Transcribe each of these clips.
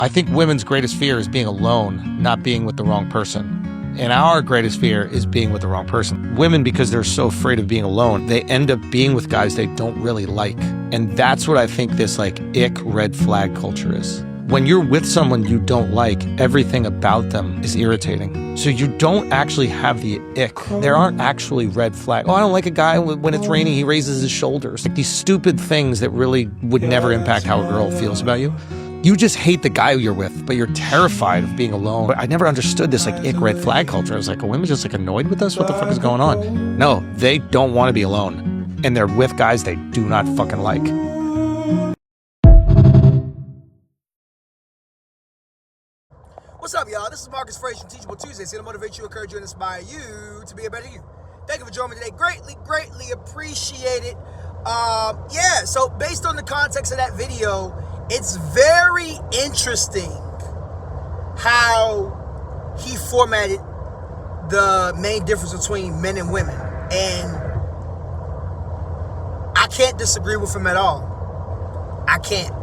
I think women's greatest fear is being alone, not being with the wrong person. And our greatest fear is being with the wrong person. Women, because they're so afraid of being alone, they end up being with guys they don't really like. And that's what I think this ick red flag culture is. When you're with someone you don't like, everything about them is irritating. So you don't actually have the ick. There aren't actually red flags. Oh, I don't like a guy when it's raining, he raises his shoulders. Like these stupid things that really would never impact how a girl feels about you. You just hate the guy you're with, but you're terrified of being alone. But I never understood this ick red flag culture. I was like, are women just annoyed with us? What the fuck is going on? No, they don't want to be alone. And they're with guys they do not fucking like. What's up, y'all? This is Marcus Frazier from Teachable Tuesdays, here to motivate you, encourage you, and inspire you to be a better you. Thank you for joining me today. Greatly appreciate it. So based on the context of that video, it's very interesting how he formatted the main difference between men and women. And I can't disagree with him at all. I can't.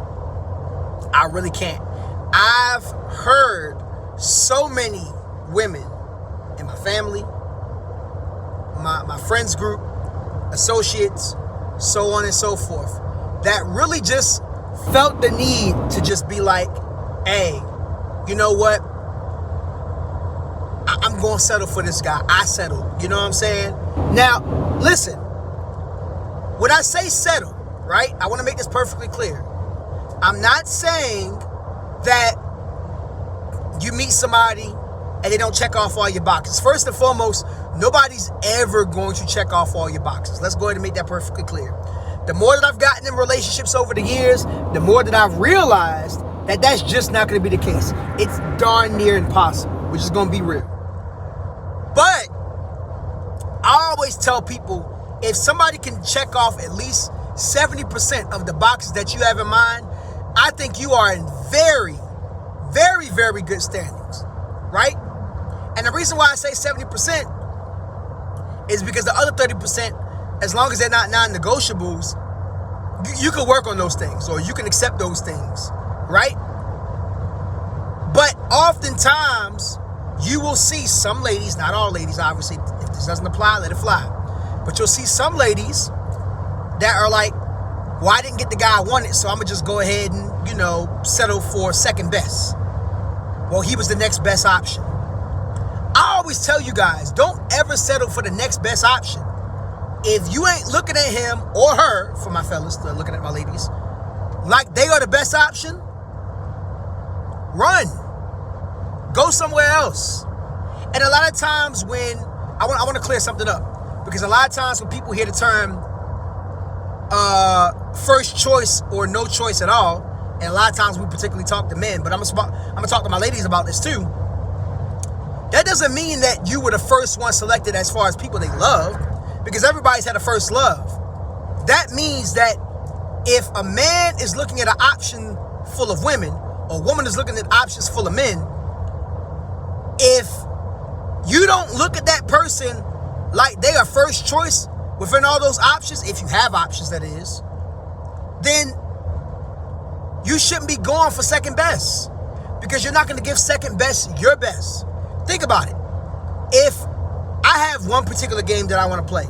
I really can't. I've heard so many women in my family, my friends group, associates, so on and so forth, that really just felt the need to just be like, hey, you know what? I'm going to settle for this guy. I settled. You know what I'm saying? Now, listen, when I say settle, right, I want to make this perfectly clear. I'm not saying that you meet somebody and they don't check off all your boxes. First and foremost, nobody's ever going to check off all your boxes. Let's go ahead and make that perfectly clear. The more that I've gotten in relationships over the years, the more that I've realized that that's just not going to be the case. It's darn near impossible, which is going to be real. But I always tell people, if somebody can check off at least 70% of the boxes that you have in mind, I think you are in very, very good standings, right? And the reason why I say 70% is because the other 30%, as long as they're not non-negotiables, you can work on those things or you can accept those things, right? But oftentimes, you will see some ladies, not all ladies, obviously, if this doesn't apply, let it fly. But you'll see some ladies that are like, well, I didn't get the guy I wanted, so I'm going to just go ahead and, settle for second best. Well, he was the next best option. I always tell you guys, don't ever settle for the next best option. If you ain't looking at him or her, for my fellas, looking at my ladies, like they are the best option, run. Go somewhere else. And a lot of times when, I want to clear something up, because a lot of times when people hear the term first choice or no choice at all, and a lot of times we particularly talk to men, but I'm gonna talk to my ladies about this too. That doesn't mean that you were the first one selected as far as people they loved, because everybody's had a first love. That means that if a man is looking at an option full of women, or a woman is looking at options full of men, if you don't look at that person like they are first choice within all those options, if you have options that is, then you shouldn't be going for second best, because you're not going to give second best your best. Think about it. If I have one particular game that I want to play,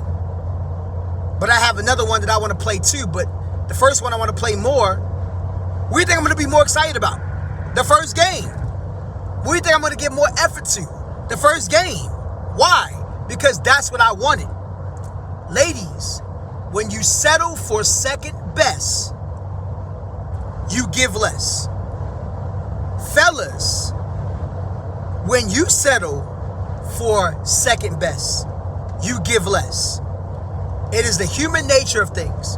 but I have another one that I want to play too, but the first one I want to play more, what do you think I'm going to be more excited about? The first game. What do you think I'm going to give more effort to? The first game. Why? Because that's what I wanted. Ladies, when you settle for second best, you give less. Fellas, when you settle for second best, you give less. It is the human nature of things.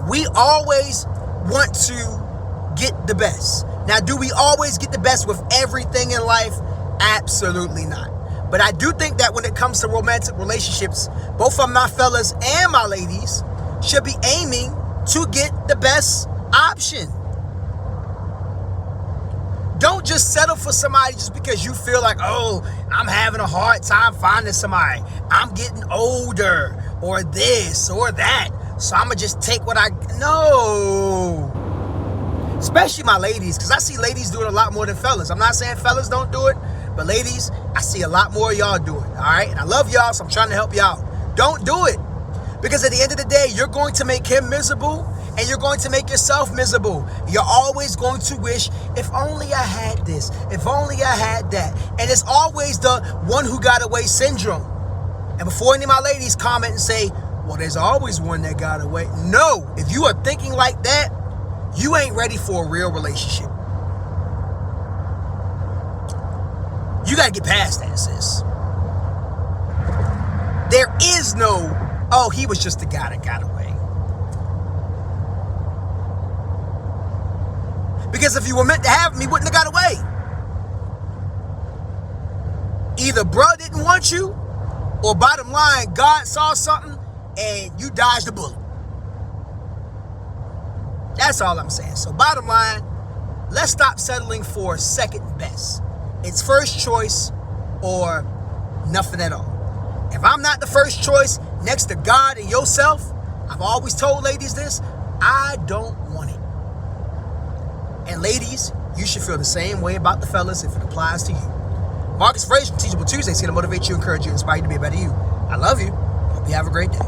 We always want to get the best. Now, do we always get the best with everything in life? Absolutely not. But I do think that when it comes to romantic relationships, both of my fellas and my ladies should be aiming to get the best option. Don't just settle for somebody just because you feel like, oh, I'm having a hard time finding somebody. I'm getting older, or this or that, so I'm going to just take what I... No. Especially my ladies, because I see ladies doing a lot more than fellas. I'm not saying fellas don't do it, but ladies, I see a lot more of y'all do it, all right? And I love y'all, so I'm trying to help y'all. Don't do it. Because at the end of the day, you're going to make him miserable, and you're going to make yourself miserable. You're always going to wish, if only I had this, if only I had that. And it's always the one who got away syndrome. And before any of my ladies comment and say, well, there's always one that got away. No, if you are thinking like that, you ain't ready for a real relationship. You got to get past that, sis. There is no, oh, he was just the guy that got away. Because if you were meant to have him, he wouldn't have got away. Either bruh didn't want you, or bottom line, God saw something and you dodged the bullet. That's all I'm saying. So bottom line, let's stop settling for second best. It's first choice or nothing at all. If I'm not the first choice next to God and yourself, I've always told ladies this, I don't want it. And ladies, you should feel the same way about the fellas if it applies to you. Marcus Frazier from Teachable Tuesdays here to motivate you, encourage you, inspire you to be a better you. I love you. Hope you have a great day.